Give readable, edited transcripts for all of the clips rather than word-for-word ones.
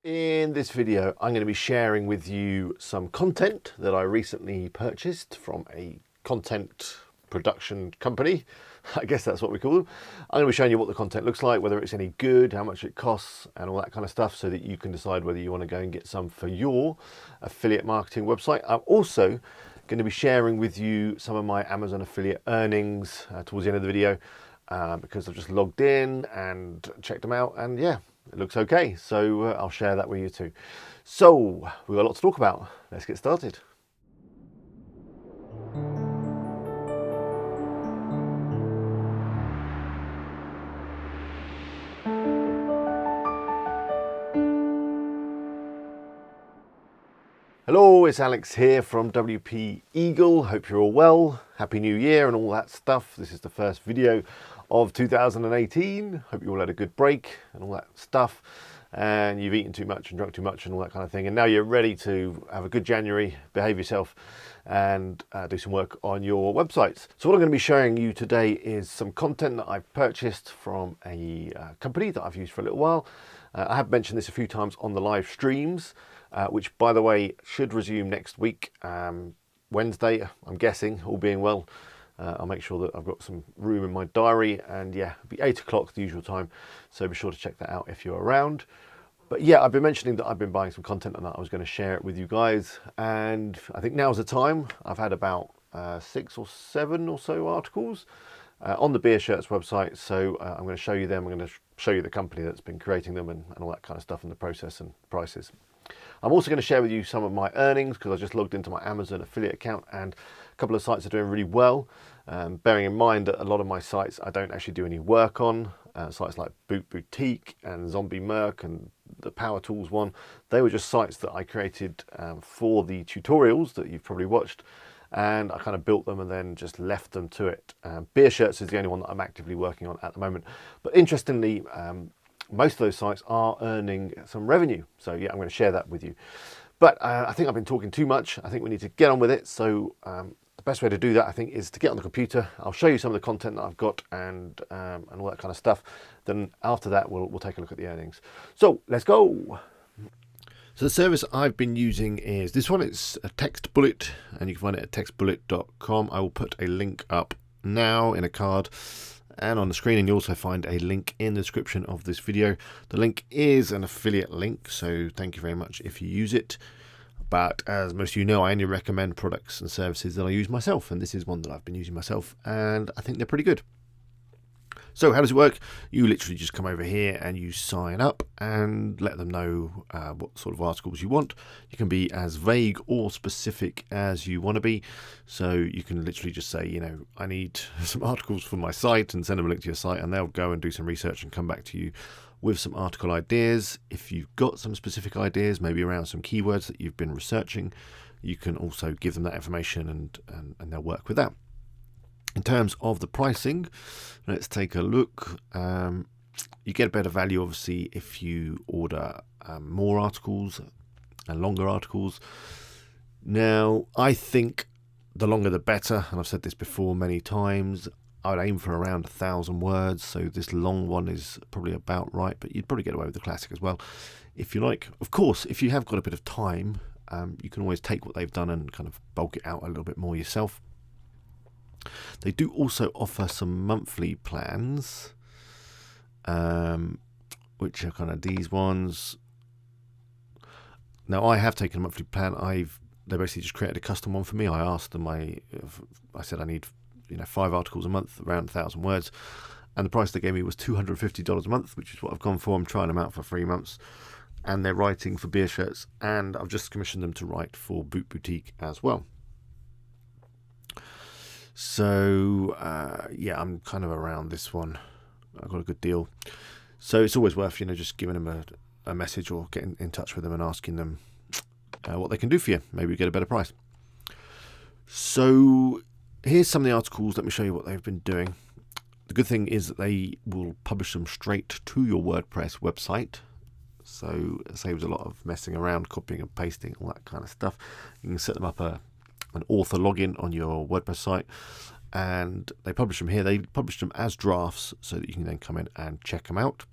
In this video, I'm going to be sharing with you some content that I recently purchased from a content production company. I guess that's what we call them. I'm going to be showing you what the content looks like, whether it's any good, how much it costs, and all that kind of stuff, so that you can decide whether you want to go and get some for your affiliate marketing website. I'm also going to be sharing with you some of my Amazon affiliate earnings towards the end of the video, because I've just logged in and checked them out, and yeah, it looks okay. So I'll share that with you too. So we've got a lot to talk about. Let's get started. Hello, it's Alex here from WP Eagle. Hope you're all well. Happy New Year and all that stuff. This is the first video of 2018. Hope you all had a good break and all that stuff. And you've eaten too much and drunk too much and all that kind of thing. And now you're ready to have a good January, behave yourself, and do some work on your websites. So what I'm going to be showing you today is some content that I've purchased from a company that I've used for a little while. I have mentioned this a few times on the live streams, which, by the way, should resume next week, Wednesday, I'm guessing, all being well. I'll make sure that I've got some room in my diary, and yeah, it'll be 8 o'clock, the usual time, so be sure to check that out if you're around. But yeah, I've been mentioning that I've been buying some content and that I was going to share it with you guys, and I think now's the time. I've had about 6 or 7 or so articles on the Beer Shirts website, so I'm going to show you them. I'm going to show you the company that's been creating them and all that kind of stuff, and the process and prices. I'm also going to share with you some of my earnings, because I just logged into my Amazon affiliate account and a couple of sites are doing really well. Bearing in mind that a lot of my sites I don't actually do any work on. Sites like Boot Boutique and Zombie Merc and the Power Tools one, they were just sites that I created for the tutorials that you've probably watched, and I kind of built them and then just left them to it. Beer Shirts is the only one that I'm actively working on at the moment. But interestingly, most of those sites are earning some revenue. So yeah, I'm going to share that with you. But I think I've been talking too much. I think we need to get on with it. So the best way to do that, I think, is to get on the computer. I'll show you some of the content that I've got and all that kind of stuff. Then after that, we'll take a look at the earnings. So let's go. So the service I've been using is this one. It's a text bullet, and you can find it at textbullet.com. I will put a link up now in a card and on the screen, and you also find a link in the description of this video. The link is an affiliate link, so thank you very much if you use it. But as most of you know, I only recommend products and services that I use myself, and this is one that I've been using myself, and I think they're pretty good. So how does it work? You literally just come over here and you sign up and let them know what sort of articles you want. You can be as vague or specific as you want to be. So you can literally just say, you know, I need some articles for my site, and send them a link to your site, and they'll go and do some research and come back to you with some article ideas. If you've got some specific ideas, maybe around some keywords that you've been researching, you can also give them that information and they'll work with that. In terms of the pricing, let's take a look. You get a better value, obviously, if you order more articles and longer articles. Now, I think the longer the better, and I've said this before many times. I would aim for around 1,000 words, so this long one is probably about right, but you'd probably get away with the classic as well, if you like. Of course, if you have got a bit of time, you can always take what they've done and kind of bulk it out a little bit more yourself. They do also offer some monthly plans, which are kind of these ones. Now, I have taken a monthly plan. They basically just created a custom one for me. I asked them, I said I need 5 articles a month, around 1,000 words, and the price they gave me was $250 a month, which is what I've gone for. I'm trying them out for 3 months, and they're writing for Beer Shirts, and I've just commissioned them to write for Boot Boutique as well. So yeah, I'm kind of around this one. I've got a good deal, so it's always worth just giving them a message or getting in touch with them and asking them what they can do for you. Maybe you get a better price. So here's some of the articles. Let me show you what they've been doing. The good thing is that they will publish them straight to your WordPress website, so it saves a lot of messing around, copying and pasting, all that kind of stuff. You can set them up an author login on your WordPress site, and they publish them here. They publish them as drafts so that you can then come in and check them out.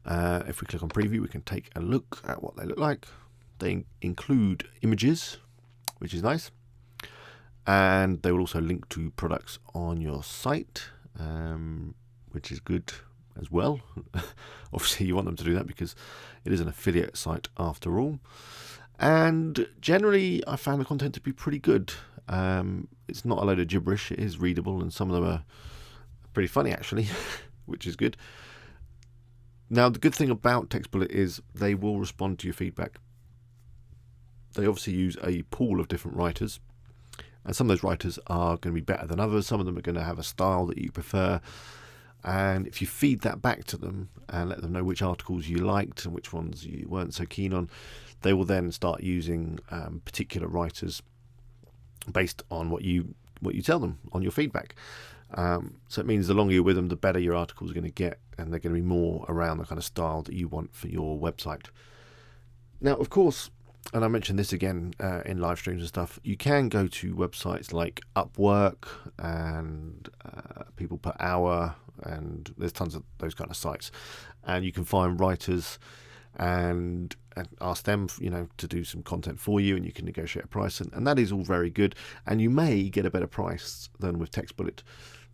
If we click on preview, we can take a look at what they look like. They include images, which is nice. And they will also link to products on your site, which is good as well. Obviously, you want them to do that because it is an affiliate site after all. And generally, I found the content to be pretty good. It's not a load of gibberish. It is readable, and some of them are pretty funny, actually, which is good. Now, the good thing about TextBullet is they will respond to your feedback. They obviously use a pool of different writers. And some of those writers are going to be better than others. Some of them are going to have a style that you prefer. And if you feed that back to them and let them know which articles you liked and which ones you weren't so keen on, they will then start using particular writers based on what you tell them on your feedback. So it means the longer you're with them, the better your articles are going to get, and they're going to be more around the kind of style that you want for your website. Now, of course, and I mentioned this again in live streams and stuff, you can go to websites like Upwork and People Per Hour, and there's tons of those kind of sites, and you can find writers and ask them, to do some content for you, and you can negotiate a price, and that is all very good, and you may get a better price than with TextBullet,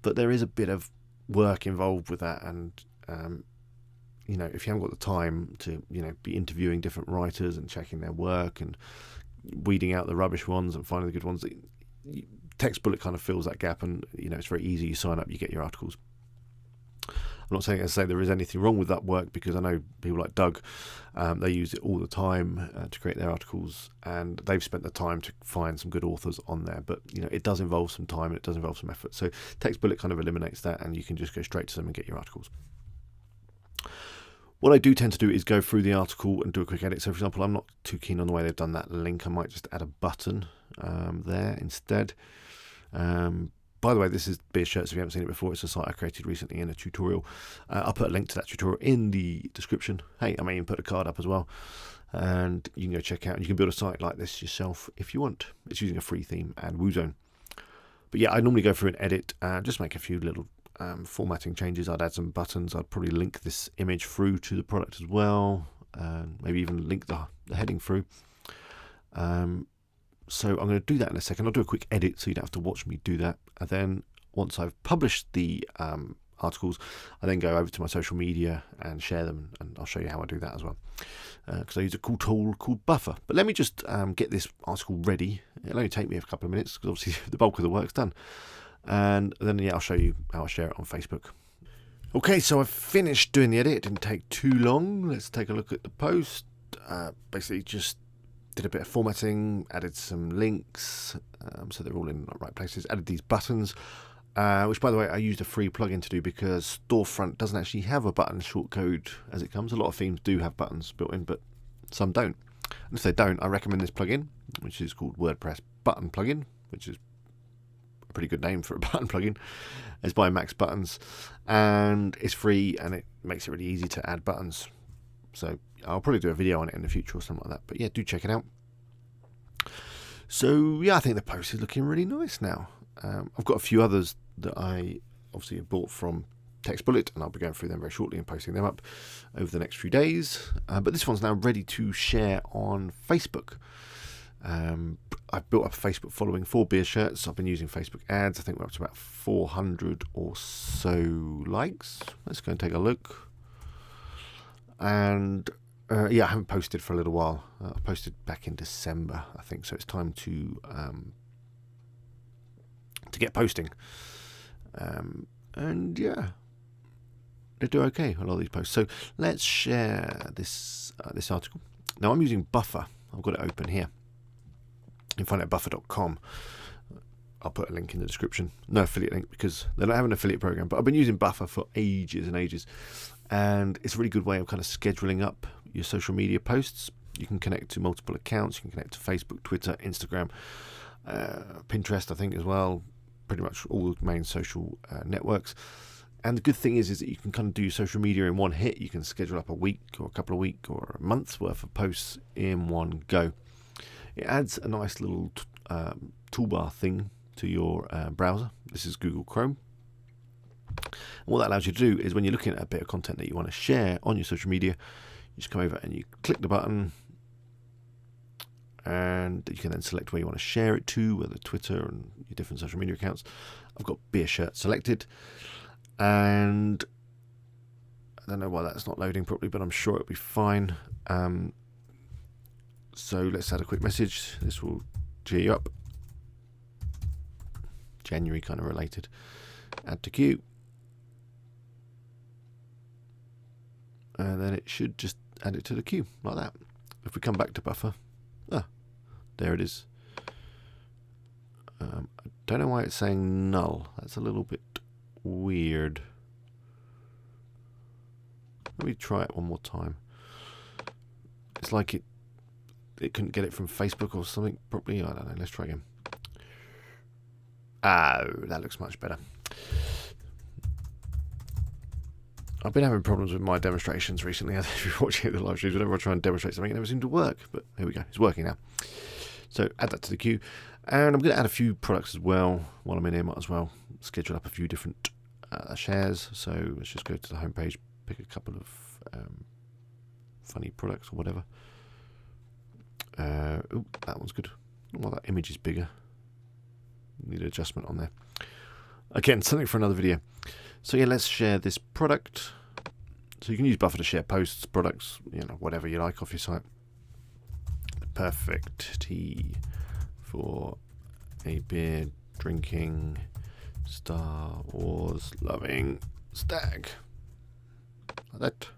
but there is a bit of work involved with that, and if you haven't got the time to, be interviewing different writers and checking their work and weeding out the rubbish ones and finding the good ones, TextBullet kind of fills that gap, and it's very easy. You sign up, you get your articles. I'm not saying to say there is anything wrong with that work, because I know people like Doug, they use it all the time to create their articles, and they've spent the time to find some good authors on there. But it does involve some time and it does involve some effort. So TextBullet kind of eliminates that, and you can just go straight to them and get your articles. What I do tend to do is go through the article and do a quick edit. So, for example, I'm not too keen on the way they've done that link. I might just add a button there instead. By the way, this is Beer Shirts. If you haven't seen it before, it's a site I created recently in a tutorial. I'll put a link to that tutorial in the description. Hey, I may even put a card up as well. And you can go check out. And you can build a site like this yourself if you want. It's using a free theme and WooZone. But yeah, I normally go through and edit, just make a few little formatting changes. I'd add some buttons. I'd probably link this image through to the product as well, and maybe even link the heading through. So I'm going to do that in a second. I'll do a quick edit so you don't have to watch me do that. And then once I've published the articles, I then go over to my social media and share them, and I'll show you how I do that as well. Because I use a cool tool called Buffer. But let me just get this article ready. It'll only take me a couple of minutes because obviously the bulk of the work's done. And then, I'll show you how I share it on Facebook. Okay, so I've finished doing the edit. It didn't take too long. Let's take a look at the post. Basically, just did a bit of formatting, added some links, so they're all in the right places. Added these buttons, which, by the way, I used a free plugin to do because Storefront doesn't actually have a button shortcode as it comes. A lot of themes do have buttons built in, but some don't. And if they don't, I recommend this plugin, which is called Wordpress Button Plugin, which is pretty good name for a button plugin. It's by Max Buttons, and it's free, and it makes it really easy to add buttons. So I'll probably do a video on it in the future or something like that. But yeah, do check it out. So yeah, I think the post is looking really nice now. I've got a few others that I obviously have bought from TextBullet, and I'll be going through them very shortly and posting them up over the next few days. But this one's now ready to share on Facebook. I've built up a Facebook following for Beer Shirts. I've been using Facebook ads. I think we're up to about 400 or so likes. Let's go and take a look. And yeah, I haven't posted for a little while. I posted back in December, I think. So it's time to get posting. And yeah, they do okay, a lot of these posts. So let's share this this article. Now I'm using Buffer. I've got it open here. You can find it at buffer.com. I'll put a link in the description. No affiliate link because they don't have an affiliate program, but I've been using Buffer for ages and ages. And it's a really good way of kind of scheduling up your social media posts. You can connect to multiple accounts. You can connect to Facebook, Twitter, Instagram, Pinterest, I think, as well. Pretty much all the main social networks. And the good thing is that you can kind of do social media in one hit. You can schedule up a week or a couple of weeks or a month's worth of posts in one go. It adds a nice little toolbar thing to your browser. This is Google Chrome. what that allows you to do is when you're looking at a bit of content that you want to share on your social media, you just come over and you click the button, and you can then select where you want to share it to, whether Twitter and your different social media accounts. I've got beer shirt selected, and I don't know why that's not loading properly, but I'm sure it'll be fine. So let's add a quick message. This will cheer you up. January kind of related. Add to queue. And then it should just add it to the queue like that. If we come back to buffer, there it is. I don't know why it's saying null. That's a little bit weird. Let me try it one more time. It's like it couldn't get it from Facebook or something properly. I don't know. Let's try again. Oh, that looks much better. I've been having problems with my demonstrations recently. If you're watching the live streams, whenever I try and demonstrate something, it never seems to work. But here we go. It's working now. So add that to the queue. And I'm going to add a few products as well. While I'm in here, might as well schedule up a few different shares. So let's just go to the home page, pick a couple of funny products or whatever. Oh, that one's good. Well, that image is bigger. Need an adjustment on there. Again, something for another video. So yeah, let's share this product. So you can use Buffer to share posts, products, whatever you like off your site. The perfect tea for a beer drinking, Star Wars loving stag. Like that.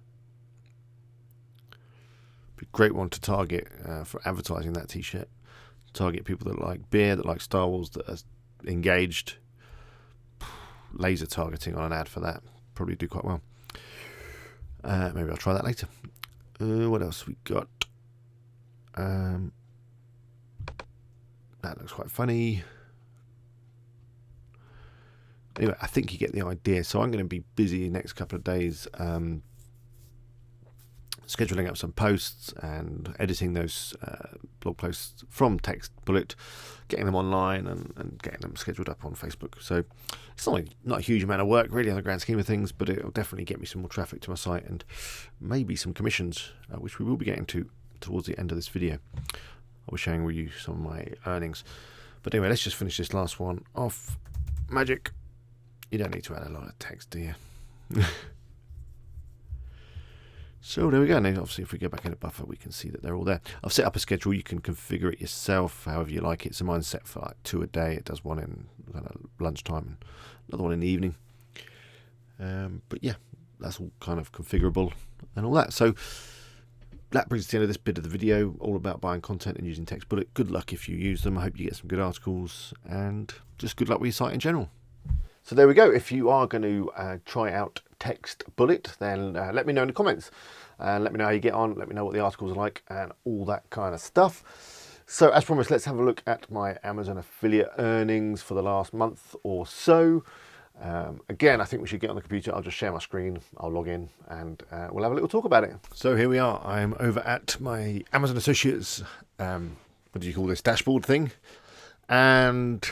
Be a great one to target for advertising that t-shirt. Target people that like beer, that like Star Wars, that are engaged. Laser targeting on an ad for that. Probably do quite well. Maybe I'll try that later. What else we got? That looks quite funny. Anyway, I think you get the idea. So I'm going to be busy the next couple of days scheduling up some posts and editing those blog posts from Text Bullet, getting them online and getting them scheduled up on Facebook. So it's not a huge amount of work really on the grand scheme of things, but it'll definitely get me some more traffic to my site and maybe some commissions, which we will be getting to towards the end of this video. I was sharing with you some of my earnings. But anyway, let's just finish this last one off. Magic. You don't need to add a lot of text, do you? So there we go. Now, obviously, if we go back into Buffer, we can see that they're all there. I've set up a schedule. You can configure it yourself, however you like it. So mine's set for like 2 a day. It does one in lunchtime and another one in the evening. But yeah, that's all kind of configurable and all that. So that brings us to the end of this bit of the video, all about buying content and using Text Bullet. Good luck if you use them. I hope you get some good articles, and just good luck with your site in general. So there we go. If you are going to try out Text Bullet, then let me know in the comments. Let me know how you get on. Let me know what the articles are like and all that kind of stuff. So as promised, let's have a look at my Amazon affiliate earnings for the last month or so. Again, I think we should get on the computer. I'll just share my screen. I'll log in and we'll have a little talk about it. So here we are. I'm over at my Amazon Associates, what do you call this, dashboard thing. And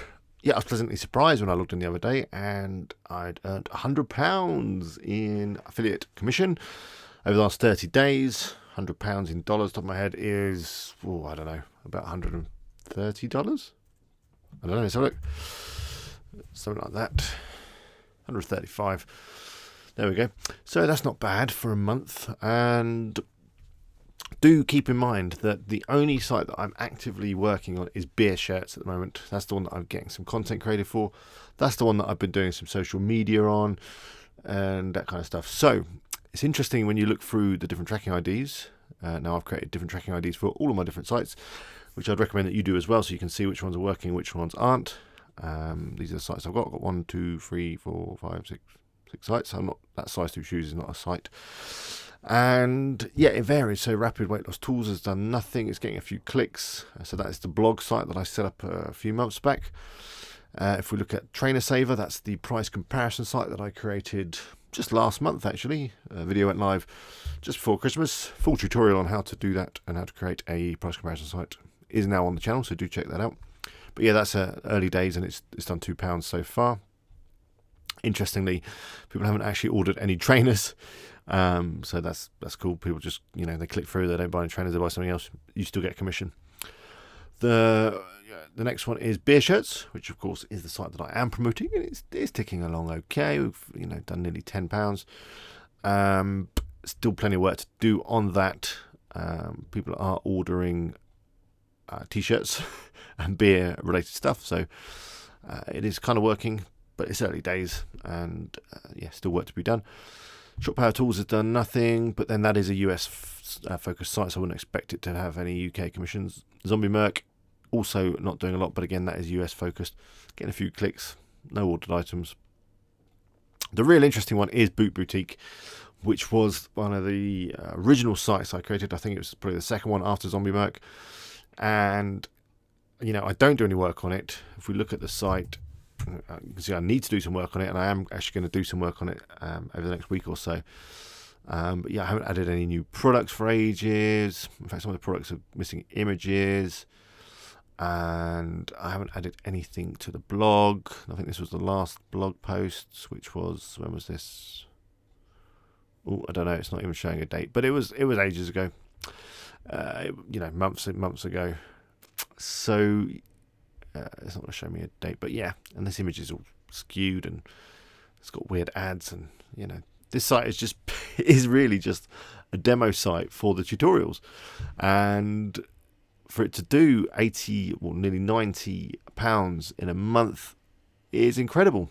yeah, I was pleasantly surprised when I logged in the other day and I'd earned £100 in affiliate commission over the last 30 days. £100 in dollars, top of my head, is, I don't know, about $130? I don't know, let's have a look. Something like that. 135. There we go. So that's not bad for a month. And do keep in mind that the only site that I'm actively working on is beer shirts at the moment. That's the one that I'm getting some content created for. That's the one that I've been doing some social media on and that kind of stuff. So it's interesting when you look through the different tracking IDs. Now I've created different tracking IDs for all of my different sites, which I'd recommend that you do as well, so you can see which ones are working, which ones aren't. These are the sites I've got. I've got 1, 2, 3, 4, 5, 6 sites. I'm not, that size 2 shoes is not a site. And yeah, it varies. So Rapid Weight Loss Tools has done nothing. It's getting a few clicks. So that is the blog site that I set up a few months back. If we look at Trainer Saver, that's the price comparison site that I created just last month, actually. A video went live just before Christmas. Full tutorial on how to do that and how to create a price comparison site is now on the channel, so do check that out. But yeah, that's early days and it's done £2 so far. Interestingly, people haven't actually ordered any trainers, so that's cool. People just, they click through, they don't buy any trainers, they buy something else. You still get commission. The next one is beer shirts, which of course is the site that I am promoting, and it's ticking along okay. We've done nearly £10. Still plenty of work to do on that. People are ordering t-shirts and beer related stuff, so it is kind of working, but it's early days, and still work to be done. Shop Power Tools has done nothing, but then that is a US focused site, so I wouldn't expect it to have any UK commissions. Zombie Merc also not doing a lot, but again, that is US focused. Getting a few clicks, no ordered items. The real interesting one is Boot Boutique, which was one of the original sites I created. I think it was probably the second one after Zombie Merc. And, I don't do any work on it. If we look at the site, you can see I need to do some work on it, and I am actually going to do some work on it over the next week or so. But I haven't added any new products for ages. In fact, some of the products are missing images. And I haven't added anything to the blog. I think this was the last blog post, which was, when was this? Oh, I don't know. It's not even showing a date, but it was ages ago. Months ago. So it's not going to show me a date, but and this image is all skewed and it's got weird ads, and this site is really just a demo site for the tutorials, and for it to do £80 or nearly £90 in a month is incredible.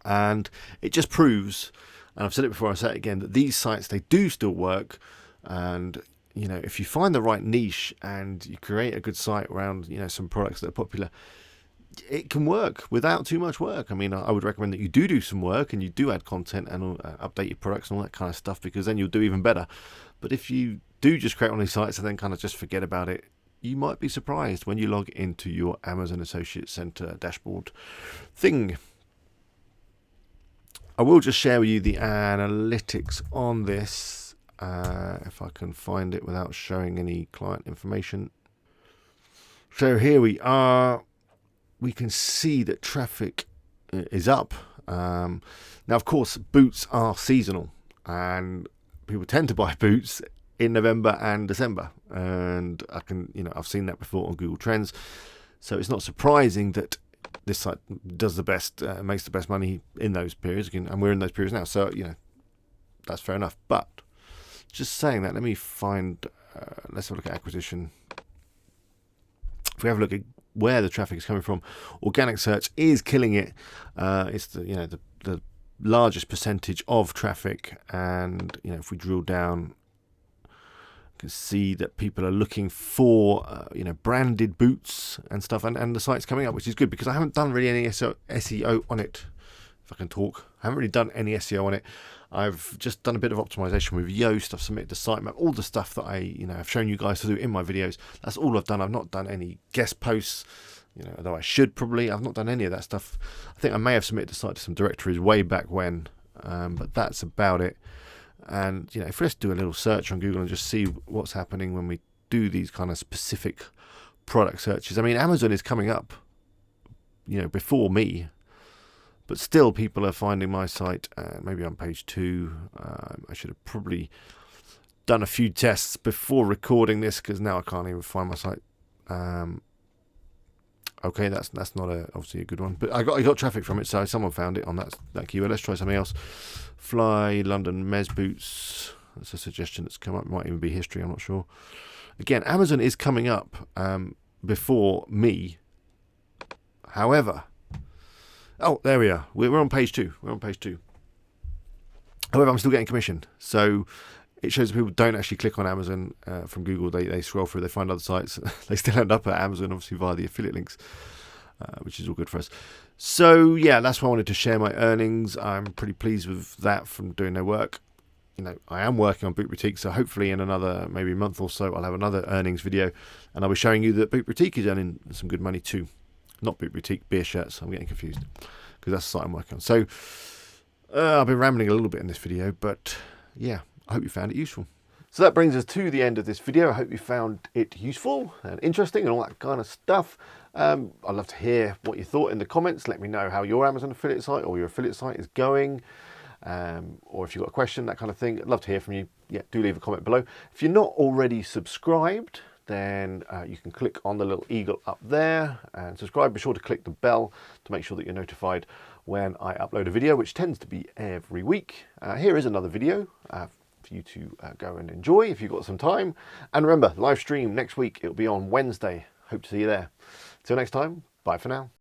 And it just proves, and I've said it before, I'll say it again, that these sites, they do still work. And if you find the right niche and you create a good site around some products that are popular, it can work without too much work. I mean, I would recommend that you do some work and you do add content and update your products and all that kind of stuff, because then you'll do even better. But if you do just create one of these sites and then kind of just forget about it, you might be surprised when you log into your Amazon Associates Center dashboard thing. I will just share with you the analytics on this, if I can find it without showing any client information. So here we are. We can see that traffic is up. Now, of course, boots are seasonal, and people tend to buy boots in November and December, and I've seen that before on Google Trends, so it's not surprising that this site does the best, makes the best money in those periods, and we're in those periods now, so that's fair enough. But just saying that, let me find, let's have a look at acquisition. If we have a look at where the traffic is coming from, organic search is killing it. It's the largest percentage of traffic, and if we drill down, you can see that people are looking for branded boots and stuff, and the site's coming up, which is good, because I haven't done really any SEO on it. If I can talk, I haven't really done any SEO on it. I've just done a bit of optimization with Yoast. I've submitted the sitemap, all the stuff that I've shown you guys to do in my videos. That's all I've done. I've not done any guest posts, although I should probably. I've not done any of that stuff. I think I may have submitted the site to some directories way back when, but that's about it. And if we just do a little search on Google and just see what's happening when we do these kind of specific product searches. I mean, Amazon is coming up, before me. But still, people are finding my site, maybe on page 2. I should have probably done a few tests before recording this, because now I can't even find my site. Okay, that's not obviously a good one. But I got traffic from it, so someone found it on that keyword. Let's try something else. Fly London Mez boots. That's a suggestion that's come up. It might even be history, I'm not sure. Again, Amazon is coming up before me. However... Oh, there we are. We're on page 2. However, I'm still getting commission. So it shows that people don't actually click on Amazon from Google. They scroll through, they find other sites. They still end up at Amazon, obviously, via the affiliate links, which is all good for us. So, that's why I wanted to share my earnings. I'm pretty pleased with that from doing no work. I am working on Boot Boutique, so hopefully in another maybe month or so, I'll have another earnings video, and I'll be showing you that Boot Boutique is earning some good money too. Not Boot Boutique, beer shirts. I'm getting confused because that's the site I'm working on. So I've been rambling a little bit in this video, but I hope you found it useful. So that brings us to the end of this video. I hope you found it useful and interesting and all that kind of stuff. I'd love to hear what you thought in the comments. Let me know how your Amazon affiliate site or your affiliate site is going. Or if you've got a question, that kind of thing. I'd love to hear from you. Yeah, do leave a comment below. If you're not already subscribed, then you can click on the little eagle up there and subscribe. Be sure to click the bell to make sure that you're notified when I upload a video, which tends to be every week. Here is another video for you to go and enjoy if you've got some time. And remember, live stream next week. It'll be on Wednesday. Hope to see you there. Till next time, bye for now.